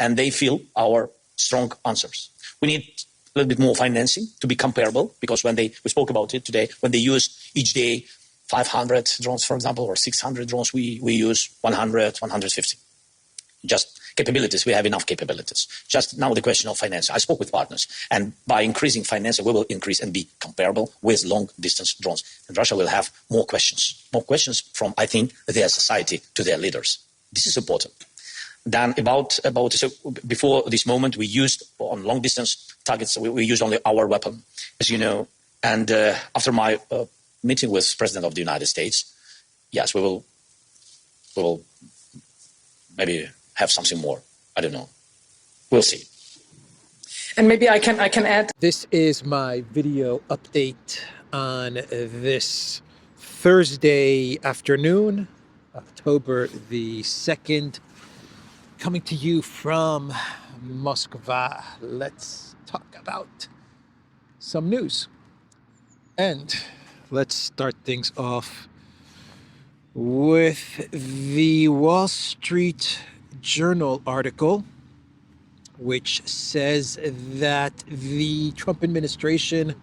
and they feel our strong answers. We need a little bit more financing to be comparable, because we spoke about it today, when they use each day 500 drones, for example, or 600 drones, we use 100, 150. Just capabilities, we have enough capabilities. Just now the question of financing. I spoke with partners, and by increasing financing, we will increase and be comparable with long-distance drones. And Russia will have more questions from, I think, their society to their leaders. This is important. Then so before this moment, we used on long-distance targets, we used only our weapon, as you know. And after my meeting with President of the United States, yes, we will maybe have something more. I don't know. We'll see. And maybe I can add. This is my video update on this Thursday afternoon, October the 2nd, coming to you from Moscow. Let's talk about some news. And let's start things off with the Wall Street Journal article, which says that the Trump administration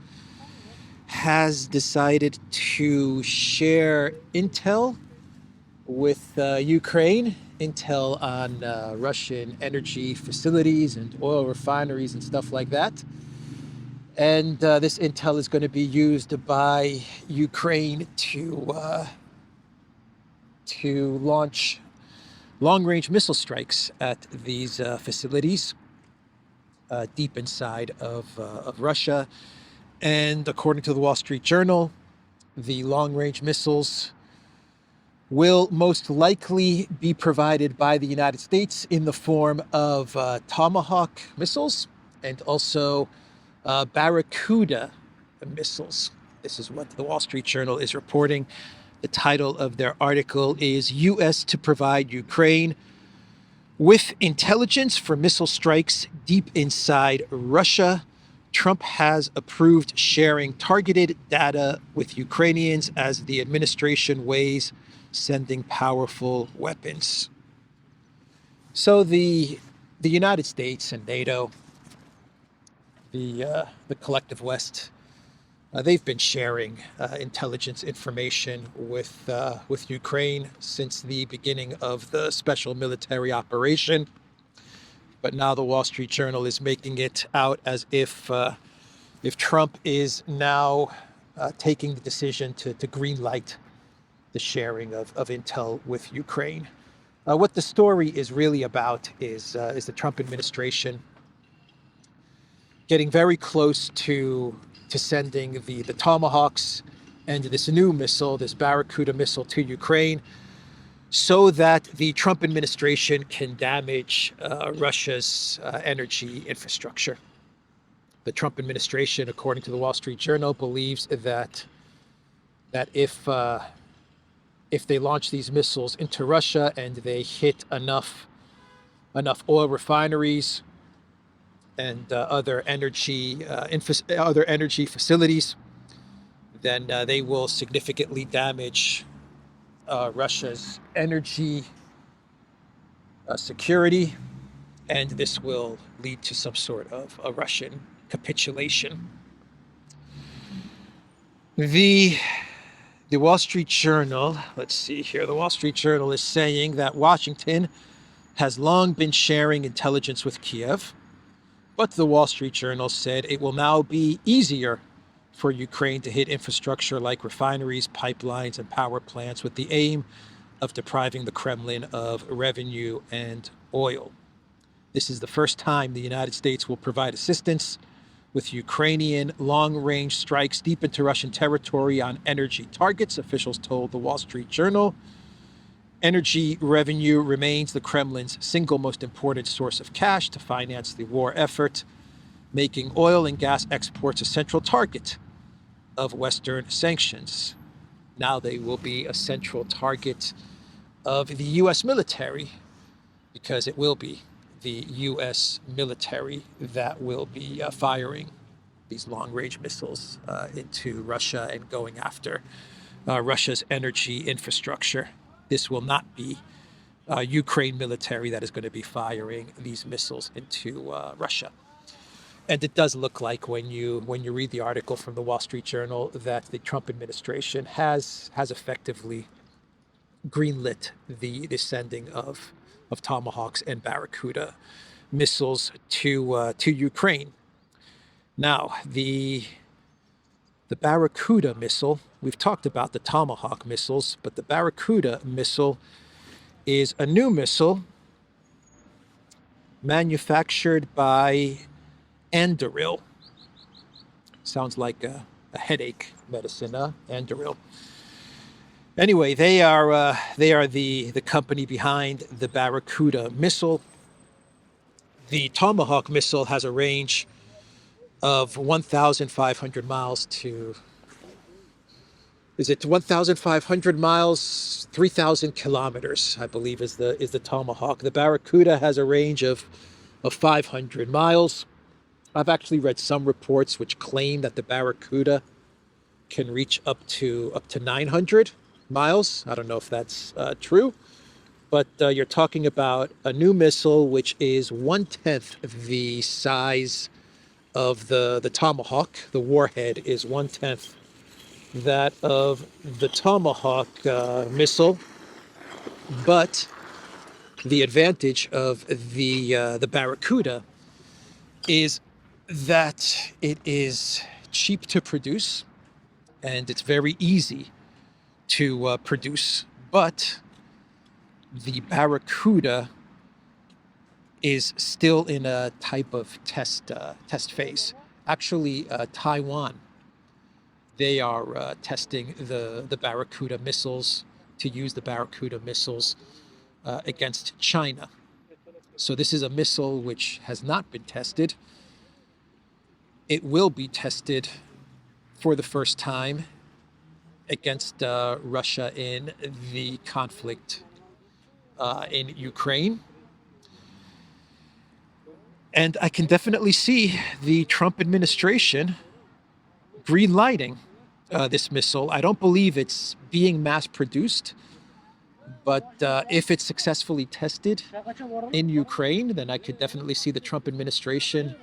has decided to share intel with Ukraine, intel on Russian energy facilities and oil refineries and stuff like that. And this intel is going to be used by Ukraine to launch long-range missile strikes at these facilities deep inside of Russia. And according to the Wall Street Journal, the long-range missiles will most likely be provided by the United States in the form of Tomahawk missiles and also Barracuda missiles. This is what the Wall Street Journal is reporting. The title of their article is U.S. to provide Ukraine with intelligence for missile strikes deep inside Russia. Trump has approved sharing targeted data with Ukrainians as the administration weighs sending powerful weapons. So the United States and NATO, the collective West, they've been sharing intelligence information with Ukraine since the beginning of the special military operation. But now the Wall Street Journal is making it out as if Trump is now taking the decision to greenlight the sharing of intel with Ukraine. What the story is really about is the Trump administration getting very close to sending the Tomahawks and this new missile, this Barracuda missile, to Ukraine, so that the Trump administration can damage Russia's energy infrastructure. The Trump administration, according to the Wall Street Journal, believes that if they launch these missiles into Russia and they hit enough oil refineries and other energy facilities, then they will significantly damage Russia's energy security, and this will lead to some sort of a Russian capitulation. The Wall Street Journal, let's see here, the Wall Street Journal is saying that Washington has long been sharing intelligence with Kiev, but the Wall Street Journal said it will now be easier for Ukraine to hit infrastructure like refineries, pipelines, and power plants with the aim of depriving the Kremlin of revenue and oil. This is the first time the United States will provide assistance with Ukrainian long-range strikes deep into Russian territory on energy targets, officials told the Wall Street Journal. Energy revenue remains the Kremlin's single most important source of cash to finance the war effort, making oil and gas exports a central target of Western sanctions. Now they will be a central target of the U.S. military, because it will be the U.S. military that will be firing these long-range missiles into Russia and going after Russia's energy infrastructure. This will not be Ukraine military that is going to be firing these missiles into Russia. And it does look like when you read the article from the Wall Street Journal that the Trump administration has effectively greenlit the sending of Tomahawks and Barracuda missiles to Ukraine. Now, the Barracuda missile, we've talked about the Tomahawk missiles, but the Barracuda missile is a new missile manufactured by Anduril. Sounds like a headache medicine, Anduril. Anyway, they are the company behind the Barracuda missile. The Tomahawk missile has a range of 1,500 miles to, is it 1,500 miles, 3,000 kilometers, I believe is the Tomahawk. The Barracuda has a range of 500 miles. I've actually read some reports which claim that the Barracuda can reach up to 900 miles. I don't know if that's true, but you're talking about a new missile which is 1/10 the size of the Tomahawk. The warhead is 1/10 that of the Tomahawk missile, but the advantage of the Barracuda is that it is cheap to produce and it's very easy to produce, but the Barracuda is still in a type of test phase. Actually, Taiwan, they are testing the Barracuda missiles, to use the Barracuda missiles against China. So this is a missile which has not been tested. It will be tested for the first time against Russia in the conflict in Ukraine. And I can definitely see the Trump administration green-lighting this missile. I don't believe it's being mass-produced, but if it's successfully tested in Ukraine, then I could definitely see the Trump administration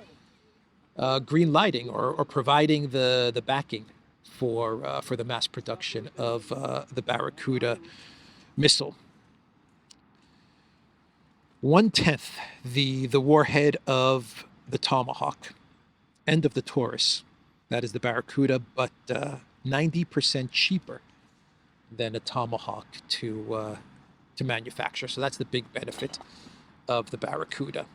green-lighting or providing the backing for the mass production of the Barracuda missile. 1/10 the warhead of the Tomahawk and of the Taurus, that is the Barracuda, but 90% cheaper than a Tomahawk to manufacture. So that's the big benefit of the Barracuda.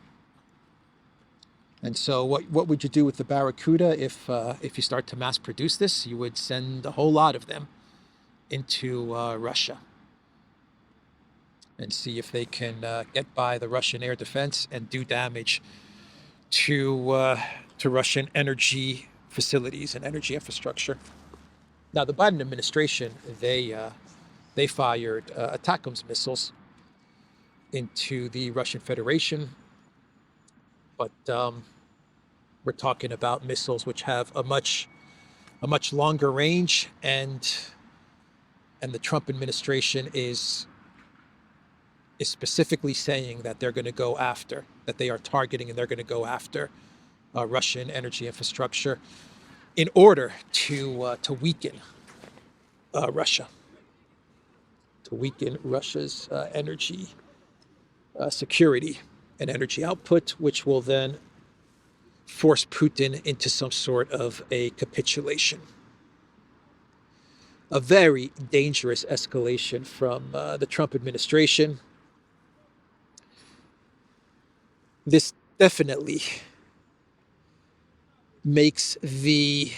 And so what would you do with the Barracuda if you start to mass produce this? You would send a whole lot of them into Russia and see if they can get by the Russian air defense and do damage to Russian energy facilities and energy infrastructure. Now, the Biden administration, they fired ATACMS missiles into the Russian Federation, but we're talking about missiles which have a much longer range, and the Trump administration is specifically saying that they're going to go after, that they are targeting and they're going to go after Russian energy infrastructure in order to weaken Russia, to weaken Russia's energy security and energy output, which will then force Putin into some sort of a capitulation. A very dangerous escalation from the Trump administration. This definitely makes the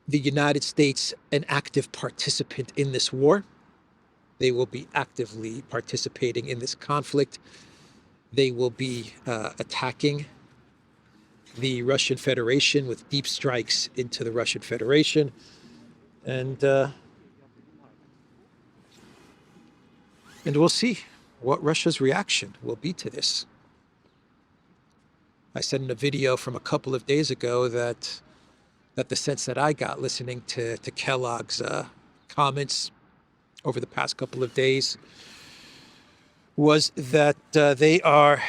United States an active participant in this war. They will be actively participating in this conflict. They will be attacking the Russian Federation with deep strikes into the Russian Federation. And we'll see what Russia's reaction will be to this. I said in a video from a couple of days ago that the sense that I got listening to Kellogg's comments over the past couple of days was that they are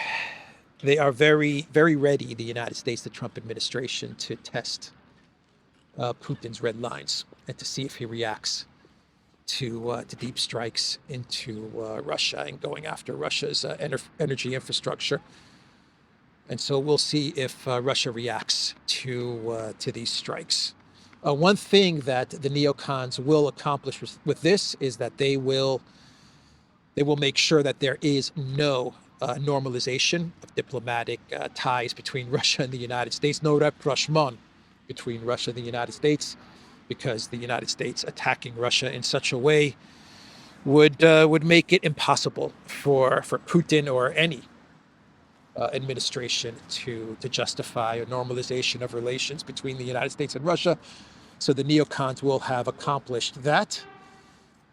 very, very ready, the United States, the Trump administration, to test Putin's red lines and to see if he reacts to deep strikes into Russia and going after Russia's energy infrastructure. And so we'll see if Russia reacts to these strikes. One thing that the neocons will accomplish with this is that they will make sure that there is no normalization of diplomatic ties between Russia and the United States, no rapprochement between Russia and the United States, because the United States attacking Russia in such a way would make it impossible for Putin or any administration to justify a normalization of relations between the United States and Russia. So the neocons will have accomplished that.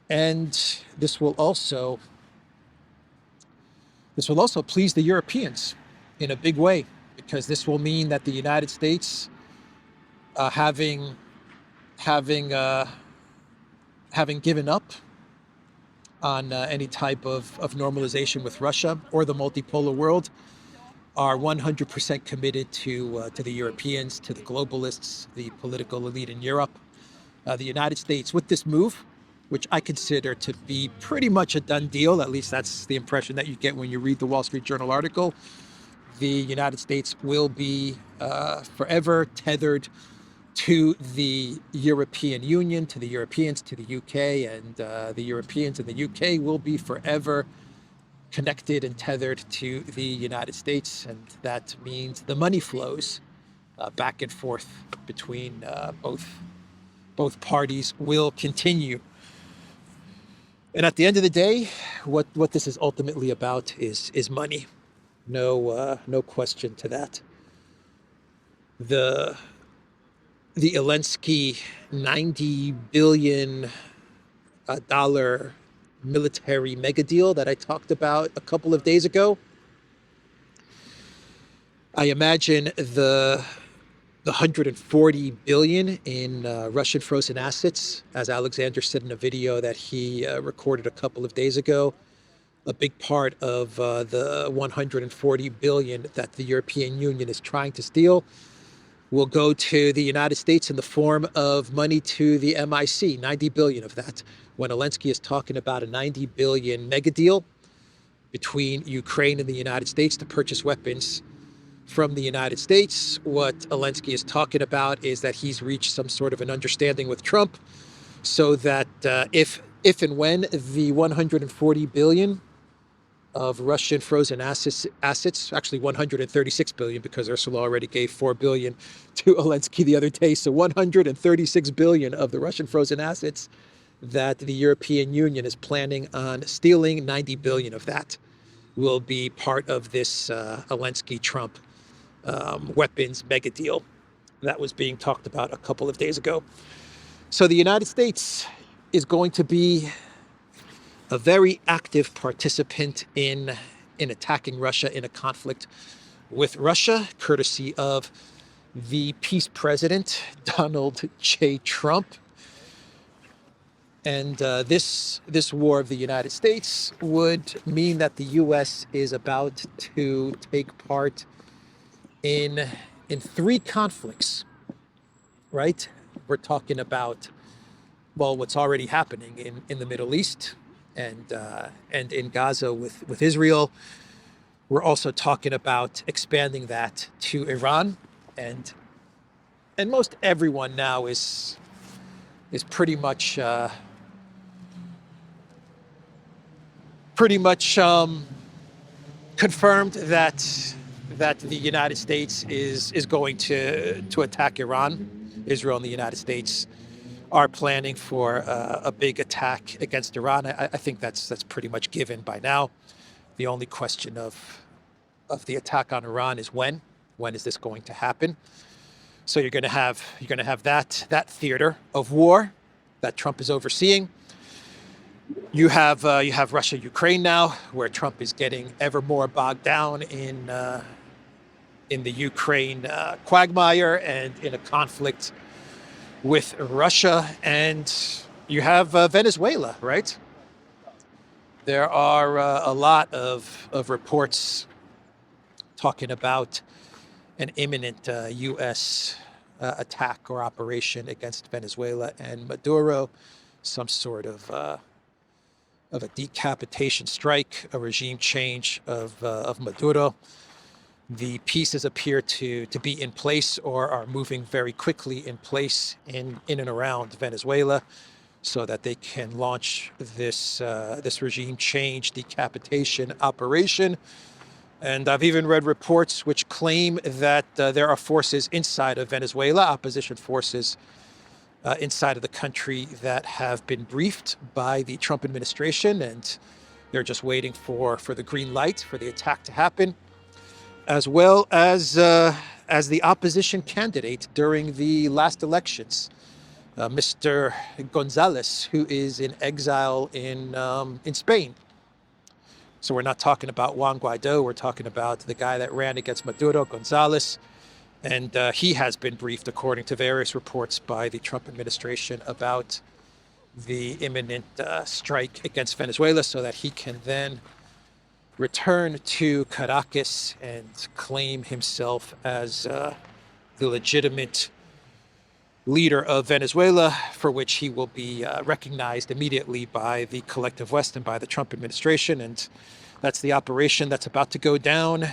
And this will also please the Europeans in a big way, because this will mean that the United States, having given up on any type of normalization with Russia or the multipolar world, are 100% committed to the Europeans, to the globalists, the political elite in Europe. The United States, with this move, which I consider to be pretty much a done deal, at least that's the impression that you get when you read the Wall Street Journal article, the United States will be forever tethered to the European Union, to the Europeans, to the UK, and the Europeans and the UK will be forever connected and tethered to the United States. And that means the money flows back and forth between both parties will continue. And at the end of the day, what this is ultimately about is money. No question to that. The Zelensky $90 billion military mega deal that I talked about a couple of days ago. I imagine the 140 billion in Russian frozen assets, as Alexander said in a video that he recorded a couple of days ago. A big part of the 140 billion that the European Union is trying to steal will go to the United States in the form of money to the MIC, 90 billion of that. When Zelensky is talking about a 90 billion mega deal between Ukraine and the United States to purchase weapons from the United States, what Zelensky is talking about is that he's reached some sort of an understanding with Trump so that if and when the 140 billion of Russian frozen assets, actually 136 billion, because Ursula already gave 4 billion to Zelensky the other day. So 136 billion of the Russian frozen assets that the European Union is planning on stealing, 90 billion of that will be part of this Zelensky-Trump weapons mega deal that was being talked about a couple of days ago. So the United States is going to be a very active participant in attacking Russia in a conflict with Russia, courtesy of the peace president, Donald J. Trump. And this war of the United States would mean that the U.S. is about to take part in 3 conflicts, right? We're talking about, well, what's already happening in the Middle East, and in Gaza with Israel. We're also talking about expanding that to Iran, and most everyone now is pretty much confirmed that the United States is going to attack Iran. Israel and the United States are planning for a big attack against Iran. I think that's pretty much given by now. The only question of the attack on Iran is when. When is this going to happen? So you're going to have that theater of war that Trump is overseeing. You have Russia, Ukraine now, where Trump is getting ever more bogged down in the Ukraine quagmire and in a conflict with Russia. And you have Venezuela, right? there are a lot of reports talking about an imminent U.S. Attack or operation against Venezuela and Maduro, some sort of a decapitation strike, a regime change of Maduro. The pieces appear to be in place or are moving very quickly in place in and around Venezuela, so that they can launch this regime change decapitation operation. And I've even read reports which claim that there are forces inside of Venezuela, opposition forces inside of the country, that have been briefed by the Trump administration, and they're just waiting for the green light for the attack to happen, as well as the opposition candidate during the last elections, Mr. Gonzalez, who is in exile in Spain. So we're not talking about Juan Guaido. We're talking about the guy that ran against Maduro, Gonzalez. And he has been briefed, according to various reports, by the Trump administration about the imminent strike against Venezuela, so that he can then return to Caracas and claim himself as the legitimate leader of Venezuela, for which he will be recognized immediately by the collective West and by the Trump administration. And that's the operation that's about to go down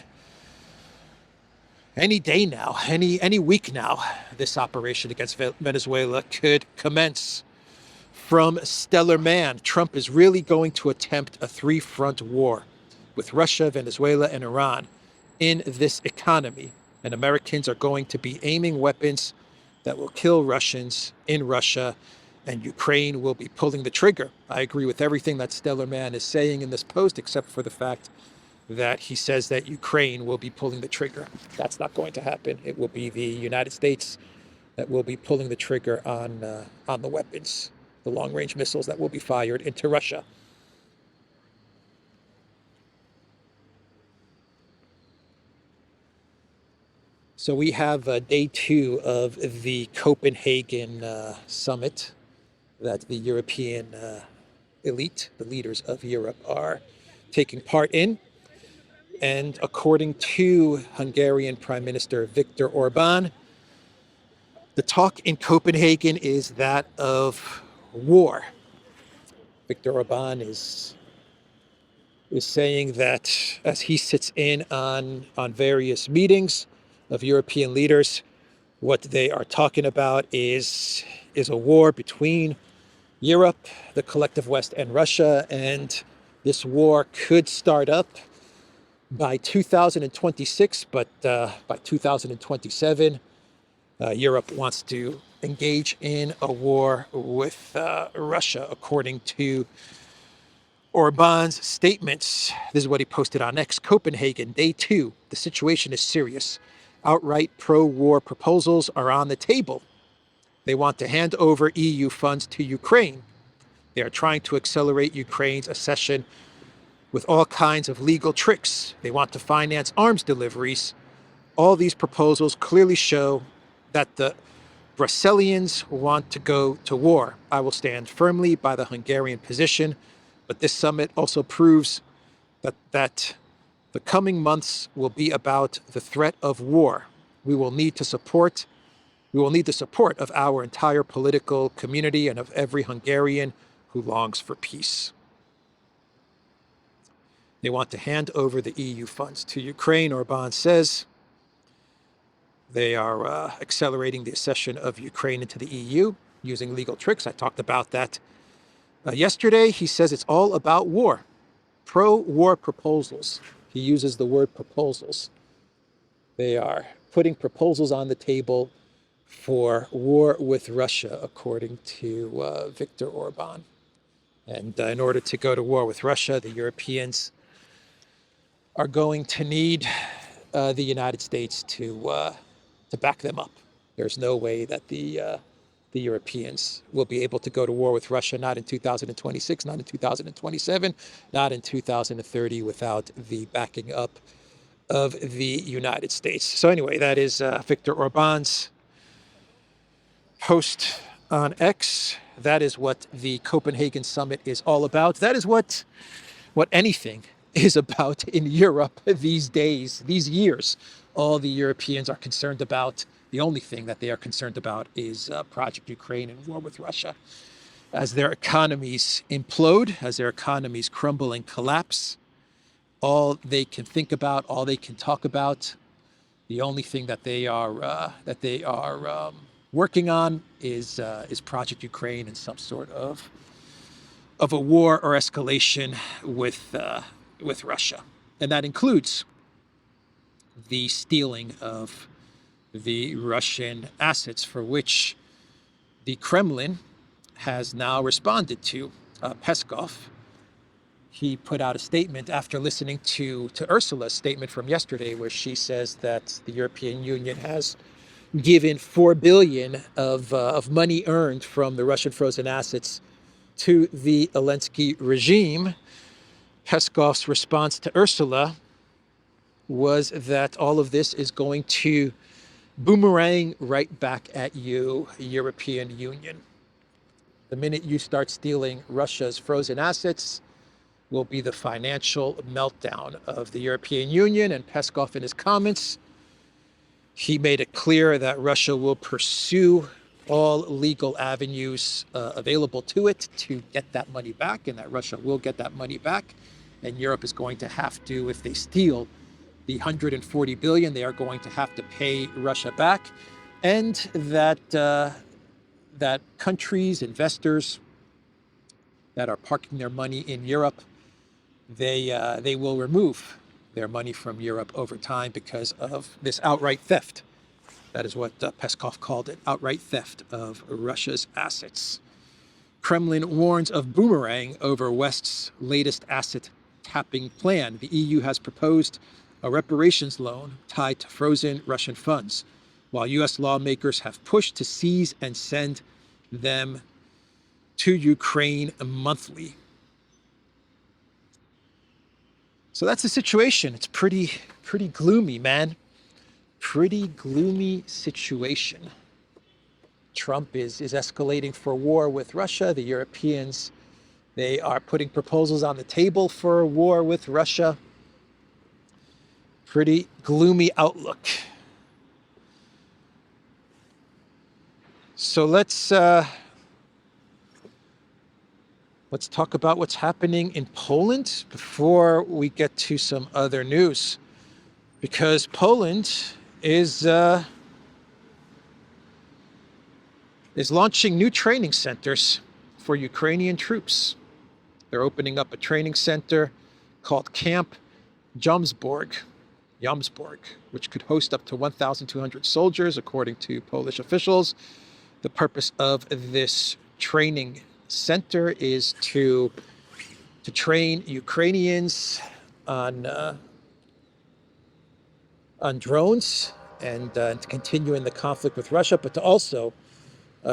any day now, any week now. This operation against Venezuela could commence. From Stellar Man, Trump is really going to attempt a three-front war with Russia, Venezuela, and Iran in this economy. And Americans are going to be aiming weapons that will kill Russians in Russia, and Ukraine will be pulling the trigger. I agree with everything that Stellar Man is saying in this post, except for the fact that he says that Ukraine will be pulling the trigger. That's not going to happen. It will be the United States that will be pulling the trigger on the weapons, the long-range missiles that will be fired into Russia. So we have day 2 of the Copenhagen summit that the European elite, the leaders of Europe, are taking part in. And according to Hungarian Prime Minister Viktor Orban, the talk in Copenhagen is that of war. Viktor Orban is saying that as he sits in on various meetings of European leaders, what they are talking about is a war between Europe, the collective West, and Russia. And this war could start up by 2026, but by 2027, Europe wants to engage in a war with Russia, according to Orban's statements. This is what he posted on X. Copenhagen, day 2. The situation is serious. Outright pro-war proposals are on the table. They want to hand over EU funds to Ukraine. They are trying to accelerate Ukraine's accession with all kinds of legal tricks. They want to finance arms deliveries. All these proposals clearly show that the Brusselians want to go to war. I will stand firmly by the Hungarian position, but this summit also proves that the coming months will be about the threat of war. We will need the support of our entire political community and of every Hungarian who longs for peace. They want to hand over the EU funds to Ukraine, Orban says. They are accelerating the accession of Ukraine into the EU using legal tricks. I talked about that yesterday. He says it's all about war, pro-war proposals. He uses the word proposals. They are putting proposals on the table for war with Russia, according to Viktor Orban. And in order to go to war with Russia, the Europeans are going to need the United States to back them up. There's no way that the Europeans will be able to go to war with Russia, not in 2026, not in 2027, not in 2030, without the backing up of the United States. So anyway, that is Viktor Orban's post on X. That is what the Copenhagen summit is all about. That is what what anything is about in Europe these days, these years. All the Europeans are concerned about, the only thing that they are concerned about is Project Ukraine and war with Russia. As their economies implode, as their economies crumble and collapse, all they can think about, all they can talk about, the only thing that they are working on is Project Ukraine and some sort of a war or escalation with Russia, and that includes the stealing of the Russian assets, for which the Kremlin has now responded to. Peskov, he put out a statement after listening to Ursula's statement from yesterday, where she says that the European Union has given 4 billion of money earned from the Russian frozen assets to the Zelensky regime. Peskov's response to Ursula was that all of this is going to boomerang right back at you, European Union. The minute you start stealing Russia's frozen assets will be the financial meltdown of the European Union. And Peskov, in his comments, he made it clear that Russia will pursue all legal avenues available to it to get that money back, and that Russia will get that money back. And Europe is going to have to, if they steal the 140 billion, they are going to have to pay Russia back. And that countries, investors that are parking their money in Europe, they will remove their money from Europe over time because of this outright theft. That is what Peskov called it, outright theft of Russia's assets. Kremlin warns of boomerang over West's latest asset tapping plan. The EU has proposed a reparations loan tied to frozen Russian funds, while US lawmakers have pushed to seize and send them to Ukraine monthly. So that's the situation. It's pretty gloomy, man. Pretty gloomy situation. Trump is escalating for war with Russia. The Europeans, they are putting proposals on the table for a war with Russia. Pretty gloomy outlook. So let's talk about what's happening in Poland before we get to some other news, because Poland is launching new training centers for Ukrainian troops. They're opening up a training center called Camp Jomsborg, which could host up to 1,200 soldiers, according to Polish officials. The purpose of this training center is to train Ukrainians on drones and to continue in the conflict with Russia, but to also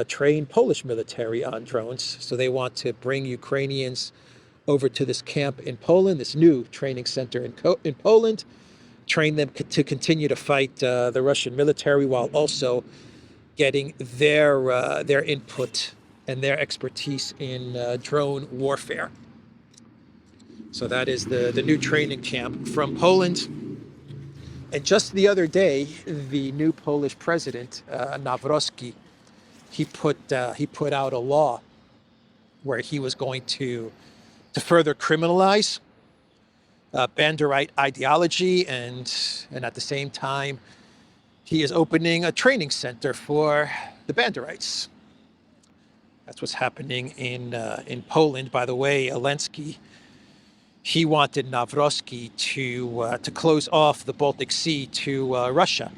train Polish military on drones. So they want to bring Ukrainians over to this camp in Poland, this new training center in Poland, train them to continue to fight the Russian military, while also getting their input and their expertise in drone warfare. So that is the new training camp from Poland. And just the other day, the new Polish president, Nawrocki, he put out a law where he was going to further criminalize Banderite ideology, and at the same time, he is opening a training center for the Banderites. That's what's happening in Poland. By the way, Zelensky, he wanted Nawrocki to close off the Baltic Sea to Russia.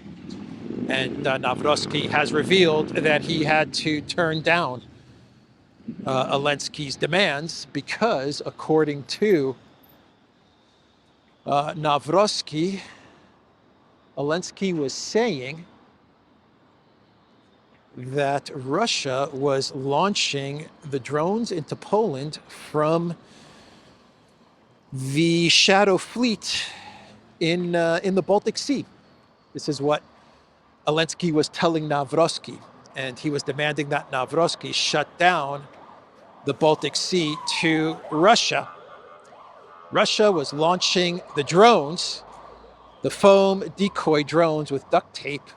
And Nawrocki has revealed that he had to turn down Zelensky's demands because, according to Nawrocki, Zelensky was saying that Russia was launching the drones into Poland from the Shadow Fleet in the Baltic Sea. This is what Zelensky was telling Nawrocki, and he was demanding that Nawrocki shut down the Baltic Sea to Russia, Russia was launching the drones, the foam decoy drones with duct tape.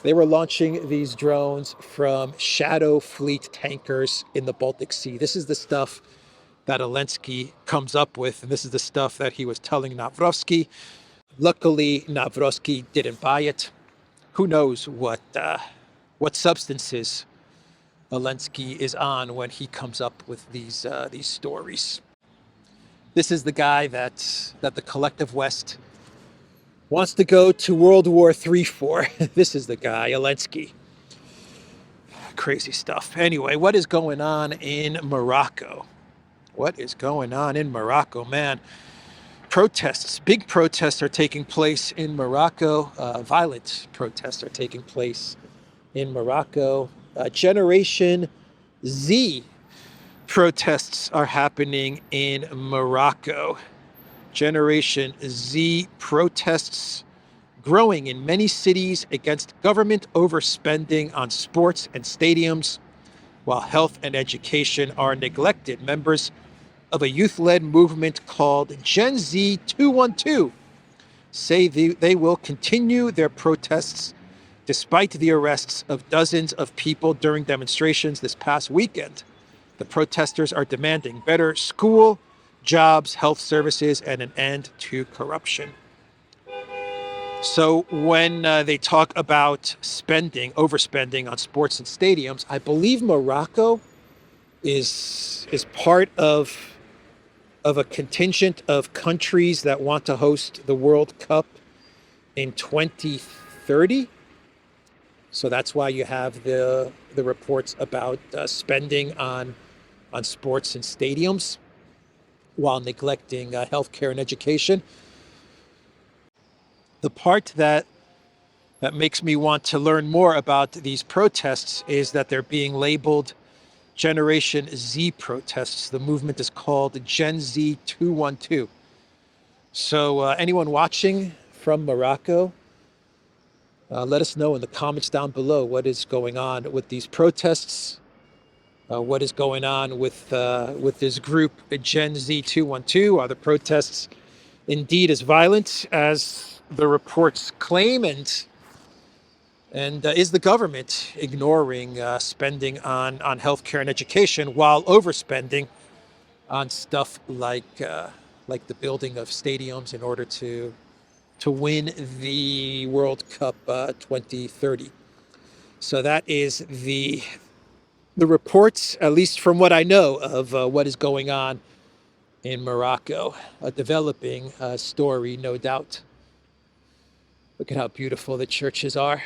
They were launching these drones from Shadow Fleet tankers in the Baltic Sea. This is the stuff that Zelensky comes up with, and this is the stuff that he was telling Navrosky. Luckily, Navrosky didn't buy it. Who knows what substances Zelensky is on when he comes up with these stories. This is the guy that the collective West wants to go to World War III for. This is the guy, Zelensky. Crazy stuff. Anyway, what is going on in Morocco? What is going on in Morocco, man? Protests, big protests are taking place in Morocco. Violent protests are taking place in Morocco. Generation Z protests are happening in Morocco. Generation Z protests growing in many cities against government overspending on sports and stadiums, while health and education are neglected. Members of a youth-led movement called Gen Z 212 say they will continue their protests despite the arrests of dozens of people during demonstrations this past weekend. The protesters are demanding better school, jobs, health services, and an end to corruption. So when they talk about overspending on sports and stadiums, I believe Morocco is part of a contingent of countries that want to host the World Cup in 2030. So that's why you have the reports about spending on sports and stadiums while neglecting healthcare and education. The part that makes me want to learn more about these protests is that they're being labeled Generation Z protests. The movement is called Gen Z 212. So anyone watching from Morocco, let us know in the comments down below what is going on with these protests. What is going on with this group, Gen Z 212? Are the protests indeed as violent as the reports claim? And is the government ignoring spending on healthcare and education while overspending on stuff like the building of stadiums in order to win the World Cup 2030? So that is the reports, at least from what I know of what is going on in Morocco. A developing story, no doubt. Look at how beautiful the churches are.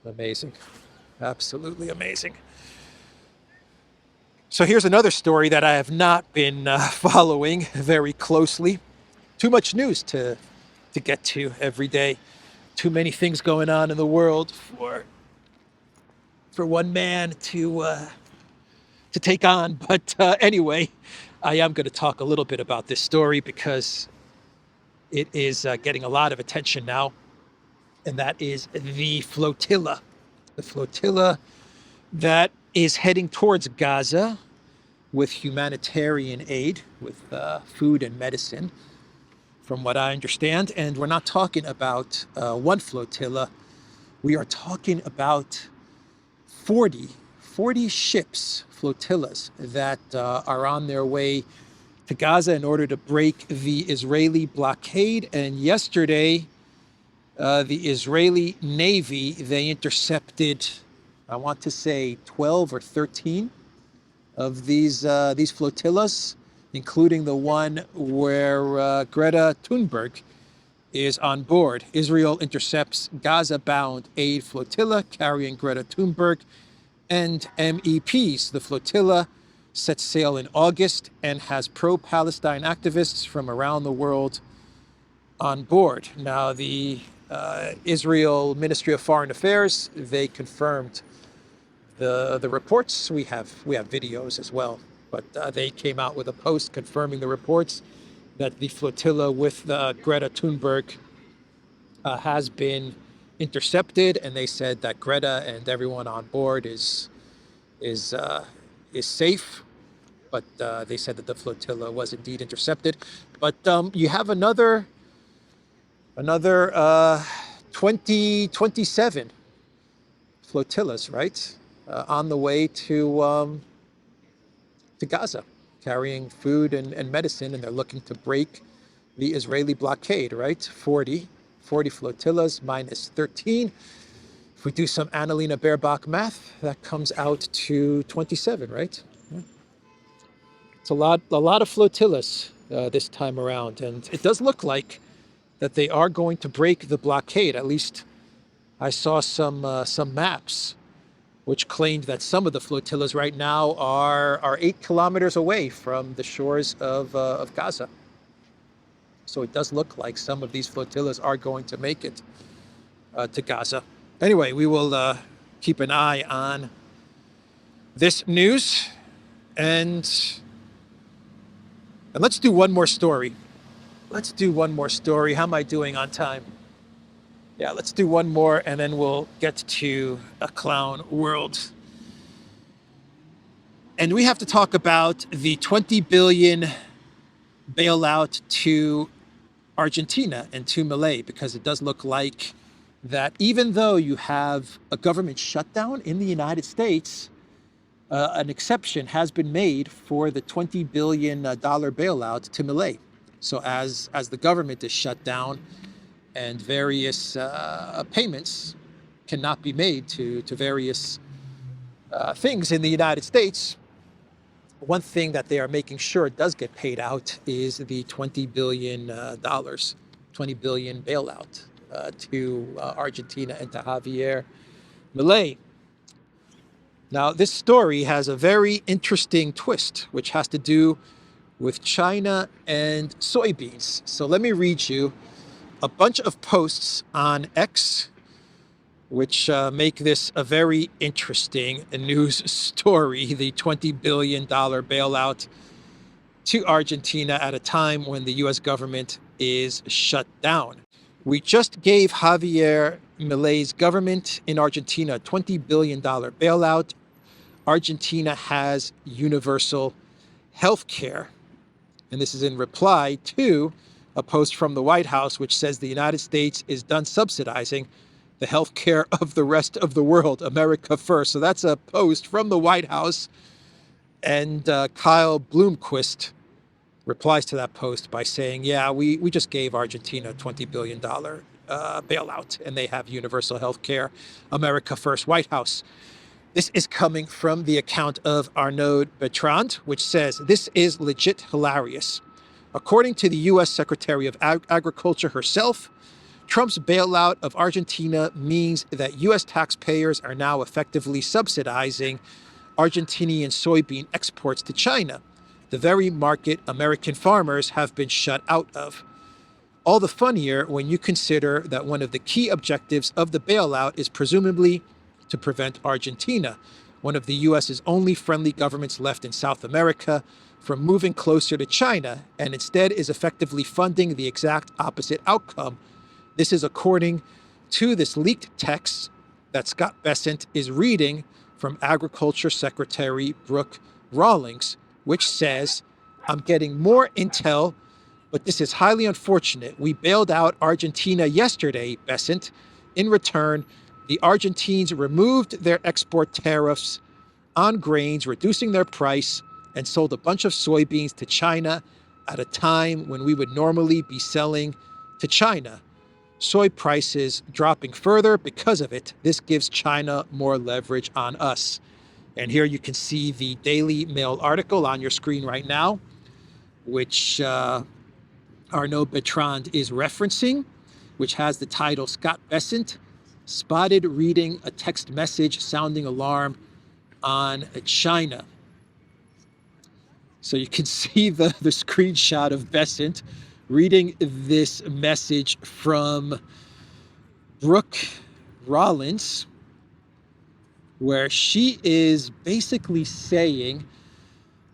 Amazing. Absolutely amazing. So here's another story that I have not been following very closely. Too much news to get to every day. Too many things going on in the world for one man to take on. But anyway, I am going to talk a little bit about this story because it is getting a lot of attention now. And that is the Flotilla. The Flotilla that is heading towards Gaza with humanitarian aid, with food and medicine, from what I understand. And we're not talking about one flotilla. We are talking about 40 ships, flotillas, that are on their way to Gaza in order to break the Israeli blockade. And yesterday, the Israeli Navy, they intercepted, I want to say 12 or 13 of these flotillas, including the one where Greta Thunberg is on board. Israel intercepts Gaza-bound aid flotilla carrying Greta Thunberg and MEPs. The flotilla sets sail in August and has pro-Palestine activists from around the world on board. Now, the Israel Ministry of Foreign Affairs, they confirmed the reports. We have videos as well, but they came out with a post confirming the reports that the flotilla with Greta Thunberg has been intercepted, and they said that Greta and everyone on board is is safe, but they said that the flotilla was indeed intercepted. But you have another 27 flotillas, right, on the way to Gaza, carrying food and medicine, and they're looking to break the Israeli blockade, right? 40 flotillas minus 13. If we do some Annalena Baerbock math, that comes out to 27, right? It's a lot of flotillas this time around, and it does look like that they are going to break the blockade. At least I saw some maps which claimed that some of the flotillas right now are 8 kilometers away from the shores of Gaza. So it does look like some of these flotillas are going to make it to Gaza. Anyway, we will keep an eye on this news, and let's do one more story. Let's do one more story. How am I doing on time? Yeah, let's do one more, and then we'll get to a clown world. And we have to talk about the 20 billion bailout to Argentina and to Milei, because it does look like that even though you have a government shutdown in the United States, an exception has been made for the $20 billion bailout to Milei. So as the government is shut down and various payments cannot be made to various things in the United States, one thing that they are making sure does get paid out is the $20 billion bailout to Argentina and to Javier Milei. Now, this story has a very interesting twist, which has to do with China and soybeans. So let me read you a bunch of posts on X, which make this a very interesting news story, the $20 billion bailout to Argentina at a time when the US government is shut down. We just gave Javier Milei's government in Argentina a $20 billion bailout. Argentina has universal health care. And this is in reply to a post from the White House, which says the United States is done subsidizing the health care of the rest of the world, America first. So that's a post from the White House. And Kyle Bloomquist replies to that post by saying, yeah, we just gave Argentina a $20 billion bailout, and they have universal health care, America first, White House. This is coming from the account of Arnaud Bertrand, which says, this is legit hilarious. According to the U.S. Secretary of Agriculture herself, Trump's bailout of Argentina means that U.S. taxpayers are now effectively subsidizing Argentinian soybean exports to China, the very market American farmers have been shut out of. All the funnier when you consider that one of the key objectives of the bailout is presumably to prevent Argentina, one of the U.S.'s only friendly governments left in South America, from moving closer to China, and instead is effectively funding the exact opposite outcome. This is according to this leaked text that Scott Bessent is reading from Agriculture Secretary Brooke Rawlings, which says, I'm getting more intel, but this is highly unfortunate. We bailed out Argentina yesterday, Bessent. In return, the Argentines removed their export tariffs on grains, reducing their price, and sold a bunch of soybeans to China at a time when we would normally be selling to China. Soy prices dropping further because of it. This gives China more leverage on us. And here you can see the Daily Mail article on your screen right now, which Arnaud Bertrand is referencing, which has the title, Scott Bessent spotted reading a text message sounding alarm on China. So you can see the screenshot of Bessent reading this message from Brooke Rawlings, where she is basically saying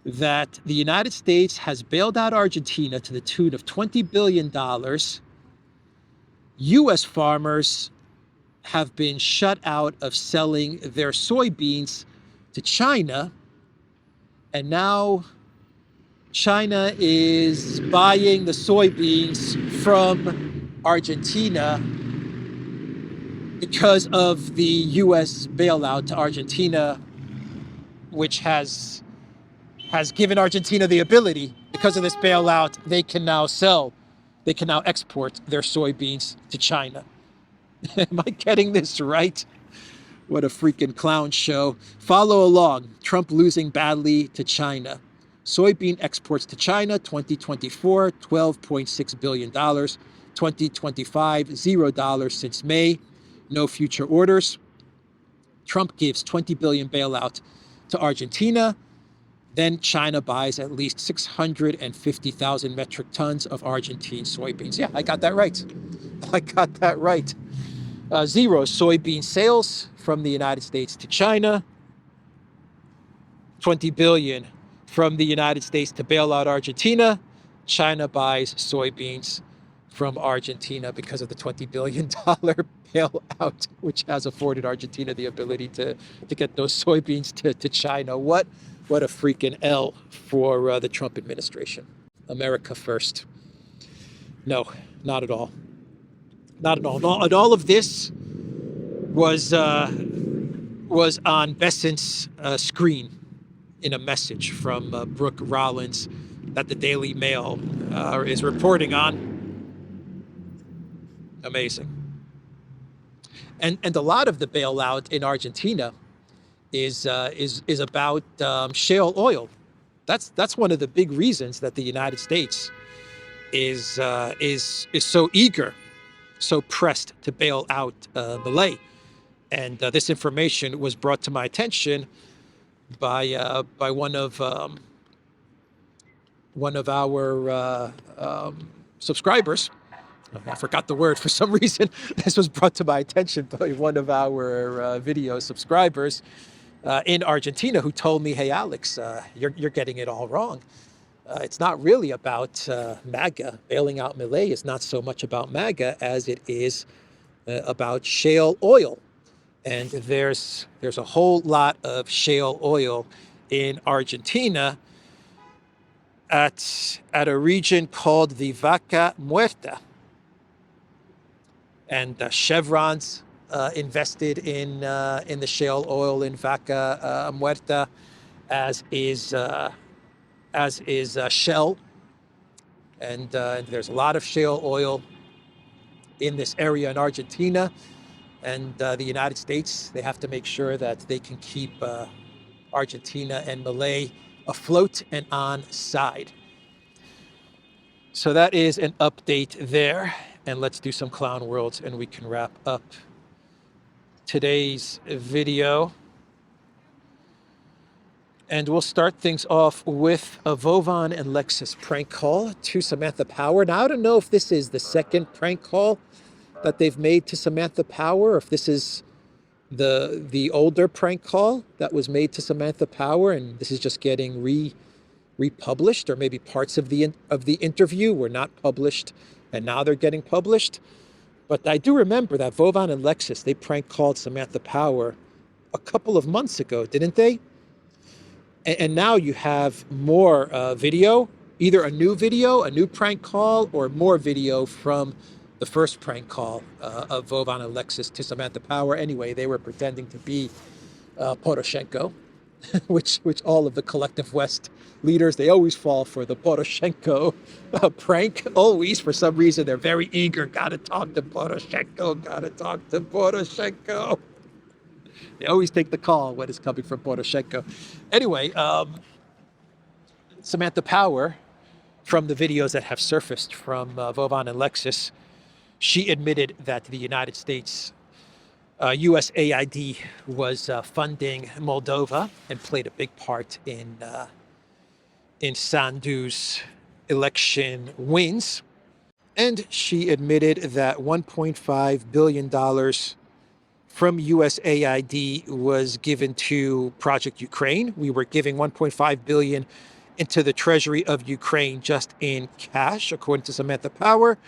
that the United States has bailed out Argentina to the tune of $20 billion. U.S. farmers have been shut out of selling their soybeans to China, and now China is buying the soybeans from Argentina because of the U.S. bailout to Argentina, which has given Argentina the ability, because of this bailout, they can now export their soybeans to China. Am I getting this right? What a freaking clown show. Follow along. Trump losing badly to China. Soybean exports to China, 2024, $12.6 billion. 2025, $0 since May. No future orders. Trump gives $20 billion bailout to Argentina. Then China buys at least 650,000 metric tons of Argentine soybeans. Yeah, I got that right. Zero soybean sales from the United States to China. 20 billion from the United States to bail out Argentina. China buys soybeans from Argentina because of the $20 billion bailout, which has afforded Argentina the ability to get those soybeans to China. What a freaking L for the Trump administration. America first. No, not at all. Not at all. And all of this was on Bessent's screen in a message from Brooke Rollins that the Daily Mail is reporting on. Amazing. And a lot of the bailout in Argentina is about shale oil. That's one of the big reasons that the United States is so eager, so pressed to bail out Milei. And this information was brought to my attention by one of our subscribers. I forgot the word for some reason. This was brought to my attention by one of our video subscribers in Argentina, who told me, "Hey, Alex, you're getting it all wrong. It's not really about MAGA. Bailing out Milei is not so much about MAGA as it is about shale oil. And there's a whole lot of shale oil in Argentina at a region called the Vaca Muerta. And Chevron's invested in the shale oil in Vaca Muerta, as is Shell. And there's a lot of shale oil in this area in Argentina. And the United States, they have to make sure that they can keep Argentina and Milei afloat and on side. So that is an update there. And let's do some clown worlds and we can wrap up today's video. And we'll start things off with a Vovan and Lexus prank call to Samantha Power. Now, I don't know if this is the second prank call that they've made to Samantha Power, or if this is the older prank call that was made to Samantha Power, and this is just getting republished, or maybe parts of the interview were not published, and now they're getting published. But I do remember that Vovan and Lexus, they prank called Samantha Power a couple of months ago, didn't they? And now you have more video, either a new prank call, or more video from the first prank call of Vovan and Lexus to Samantha Power. Anyway, they were pretending to be Poroshenko, which all of the collective West leaders, they always fall for the Poroshenko prank. Always, for some reason, they're very eager. Gotta talk to Poroshenko. They always take the call when it's coming from Poroshenko. Anyway, Samantha Power, from the videos that have surfaced from Vovan and Lexus, she admitted that the United States USAID was funding Moldova and played a big part in Sandu's election wins. And she admitted that $1.5 billion from USAID was given to Project Ukraine. We were giving $1.5 billion into the treasury of Ukraine just in cash, according to Samantha Power.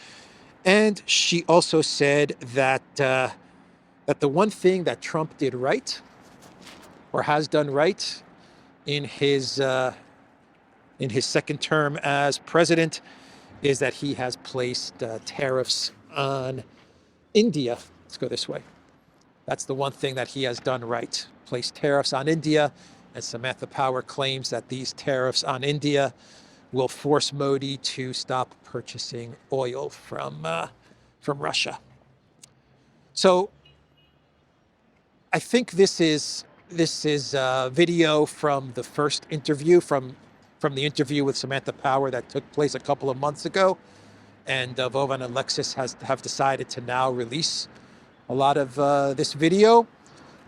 And she also said that the one thing that Trump did right or has done right in his second term as president is that he has placed tariffs on India. Let's go this way. That's the one thing that he has done right. Placed tariffs on India. And Samantha Power claims that these tariffs on India will force Modi to stop purchasing oil from Russia. So I think this is a video from the first interview, from the interview with Samantha Power that took place a couple of months ago. And Vovan and Alexis have decided to now release a lot of this video.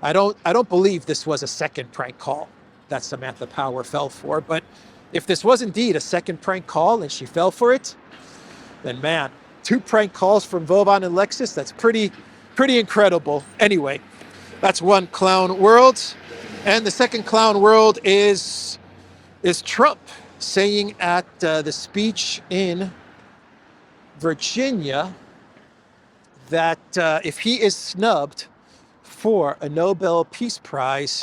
I don't believe this was a second prank call that Samantha Power fell for, but if this was indeed a second prank call and she fell for it, then man, 2 prank calls from Vovan and Alexis, that's pretty incredible. Anyway, that's one clown world. And the second clown world is Trump saying at the speech in Virginia that if he is snubbed for a Nobel Peace Prize,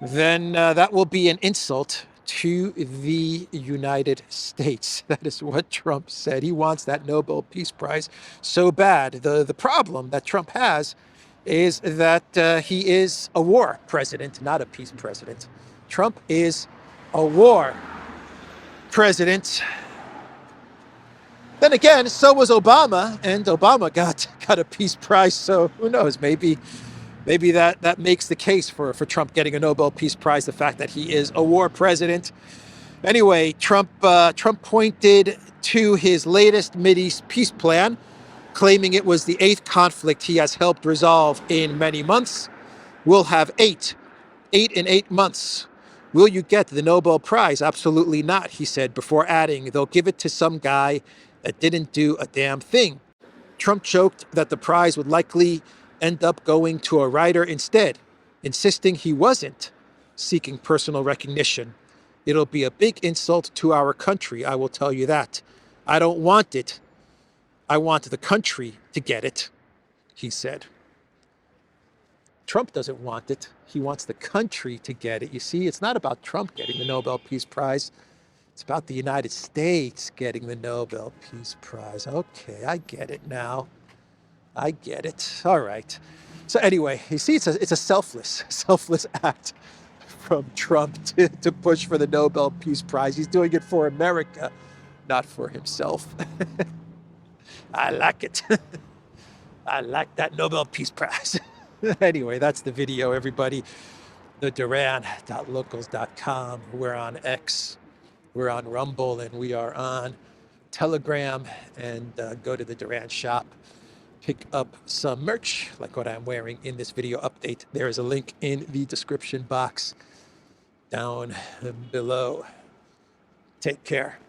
then that will be an insult to the United States. That is what Trump said. He wants that Nobel Peace Prize so bad. The problem that Trump has is that he is a war president, not a peace president. Trump is a war president. Then again, so was Obama, and Obama got a peace prize, so who knows, maybe that makes the case for Trump getting a Nobel Peace Prize, the fact that he is a war president. Anyway, Trump pointed to his latest Mideast peace plan, claiming it was the 8th conflict he has helped resolve in many months. We'll have 8 in 8 months. Will you get the Nobel Prize? Absolutely not, he said, before adding, they'll give it to some guy that didn't do a damn thing. Trump joked that the prize would likely end up going to a writer instead, insisting he wasn't seeking personal recognition. It'll be a big insult to our country, I will tell you that. I don't want it. I want the country to get it, he said. Trump doesn't want it. He wants the country to get it. You see, it's not about Trump getting the Nobel Peace Prize. It's about the United States getting the Nobel Peace Prize. Okay, I get it now. I get it. All right. So anyway, you see, it's a selfless act from Trump to push for the Nobel Peace Prize. He's doing it for America, not for himself. I like it. I like that Nobel Peace Prize. Anyway, that's the video, everybody. The Duran.locals.com. We're on X. We're on Rumble, and we are on Telegram. And go to the Duran shop. Pick up some merch, like what I'm wearing in this video update. There is a link in the description box down below. Take care.